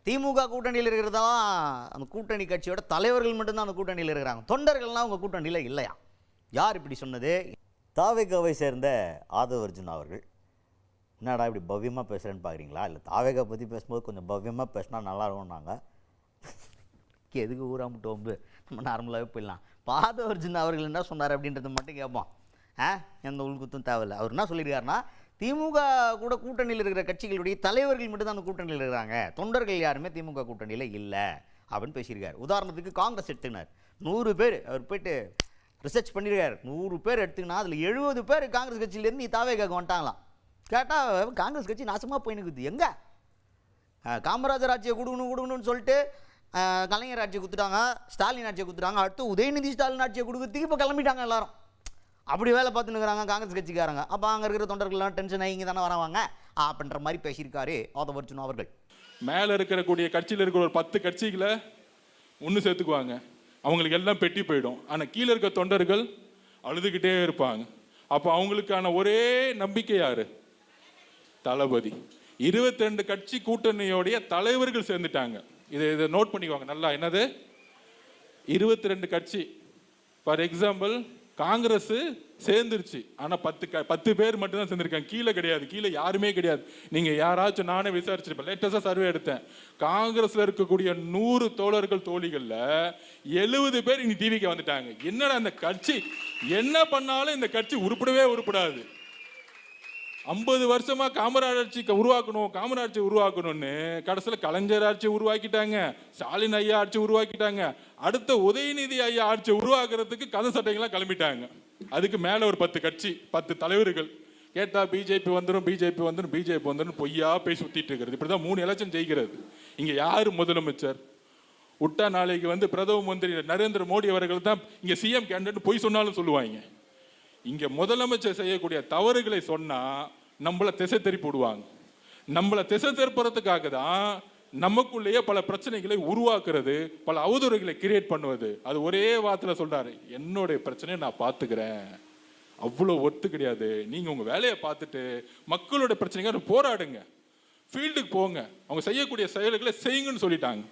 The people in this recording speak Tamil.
திமுக கூட்டணியில் இருக்கிறதா அந்த கூட்டணி கட்சியோட தலைவர்கள் மட்டும்தான் அந்த கூட்டணியில் இருக்கிறாங்க, தொண்டர்கள்லாம் அவங்க கூட்டணியில் இல்லையா? யார் இப்படி சொன்னது? தாவேகாவை சேர்ந்த ஆதவ் அர்ஜுனா அவர்கள். என்னடா இப்படி பவ்யமாக பேசுகிறேன்னு பார்க்குறீங்களா? இல்லை தாவேகா பற்றி பேசும்போது கொஞ்சம் பவ்யமாக பேசினா நல்லா இருக்கும்னாங்க. எதுக்கு ஊராமுட்டோம்பு, நம்ம நார்மலாகவே போயிடலாம். ஆதவ் அர்ஜுனா அவர்கள் என்ன சொன்னார் அப்படின்றத மட்டும் கேட்போம். எந்த உள்குத்தும் தேவையில்லை. அவர் என்ன சொல்லியிருக்காருன்னா, திமுக கூட கூட்டணியில் இருக்கிற கட்சிகளுடைய தலைவர்கள் மட்டும்தான் அந்த கூட்டணியில் இருக்கிறாங்க, தொண்டர்கள் யாருமே திமுக கூட்டணியில் இல்லை அப்படின்னு பேசியிருக்காரு. உதாரணத்துக்கு காங்கிரஸ் எடுத்துக்கினார். 100 பேர் அவர் போயிட்டு ரிசர்ச் பண்ணியிருக்காரு. 100 பேர் எடுத்துக்கினா அதில் 70 பேர் காங்கிரஸ் கட்சியிலேருந்து நீ தாவேகாவுக்கு வந்துட்டாங்களாம். கேட்டால் காங்கிரஸ் கட்சி நாசமாக போயினுக்குது. எங்கே காமராஜர் ஆட்சியை கொடுக்கணும்னு சொல்லிட்டு கலைஞர் ஆட்சியை கொடுத்துட்டாங்க, ஸ்டாலின் ஆட்சியை கொடுத்துட்டாங்க, அடுத்து உதயநிதி ஸ்டாலின் ஆட்சியை கொடுக்கறதுக்கு இப்போ கிளம்பிட்டாங்க எல்லாரும். அப்படி வேலை பார்த்துன்னு இருக்கிறாங்க காங்கிரஸ் கட்சிக்காரங்க. அப்போ அங்கே இருக்கிற தொண்டர்கள்லாம் டென்ஷன் ஆகி இங்கே தானே வரவாங்க அப்படின்ற மாதிரி பேசியிருக்காரு ஆதவ் அர்ஜுனா அவர்கள். மேலே இருக்கக்கூடிய கட்சியில் இருக்கிற ஒரு 10 கட்சிகளை ஒன்று சேர்த்துக்குவாங்க, அவங்களுக்கு எல்லாம் பெட்டி போயிடும். ஆனால் கீழே இருக்க தொண்டர்கள் அழுதுகிட்டே இருப்பாங்க. அப்போ அவங்களுக்கான ஒரே நம்பிக்கை யாரு? தளபதி. 22 கட்சி கூட்டணியோடைய தலைவர்கள் சேர்ந்துட்டாங்க. இதை நோட் பண்ணிக்குவாங்க நல்லா. என்னது 22 கட்சி? ஃபார் எக்ஸாம்பிள் காங்கிரஸ் சேர்ந்துருச்சு, ஆனால் 10 பேர் மட்டும்தான் சேர்ந்துருக்காங்க, கீழே கிடையாது, கீழே யாருமே கிடையாது. நீங்கள் யாராச்சும், நானே விசாரிச்சிருப்பேன், லேட்டஸ்டாக சர்வே எடுத்தேன். காங்கிரஸில் இருக்கக்கூடிய 100 தோழர்கள் தோழிகளில் 70 பேர் இனி டிவிக்கு வந்துட்டாங்க. என்னடா அந்த கட்சி என்ன பண்ணாலும் இந்த கட்சி உருப்படாது. 50 வருஷமா காமராஜ் ஆட்சி உருவாக்கணும்னு கடைசியில் கலைஞர் ஆட்சி உருவாக்கிட்டாங்க, ஸ்டாலின் ஐயா ஆட்சி உருவாக்கிட்டாங்க, அடுத்த உதயநிதி ஐயா ஆட்சி உருவாக்குறதுக்கு கதை சட்டைகள்லாம் கிளம்பிட்டாங்க. அதுக்கு மேலே ஒரு 10 கட்சி, 10 தலைவர்கள். கேட்டால் பிஜேபி வந்துடும் பொய்யா பேசி சுத்திட்டு இருக்கிறது. இப்படி தான் 3 எலெக்ஷன் ஜெயிக்கிறது. இங்கே யார் முதலமைச்சர்? விட்டா நாளைக்கு பிரதம மந்திரி நரேந்திர மோடி அவர்கள் தான் இங்கே சிஎம் கேண்டிடேட் பொய் சொன்னாலும் சொல்லுவாங்க. இங்க முதலமைச்சர் செய்யக்கூடிய தவறுகளை சொன்னா நம்மளை திசை திருப்பி விடுவாங்க. நம்மளை திசை திருப்புறதுக்காக தான் நமக்குள்ளேயே பல பிரச்சனைகளை உருவாக்குறது, பல அவதூறுகளை கிரியேட் பண்ணுவது. அது ஒரே வார்த்தையில சொல்றாரு, என்னுடைய பிரச்சனையை நான் பார்த்துக்கிறேன். அவ்வளோ ஒத்து கிடையாது. நீங்க உங்க வேலையை பார்த்துட்டு மக்களோட பிரச்சனைக்காக போராடுங்க, ஃபீல்டுக்கு போங்க, அவங்க செய்யக்கூடிய செயல்களை செய்யுங்கன்னு சொல்லிட்டாங்க.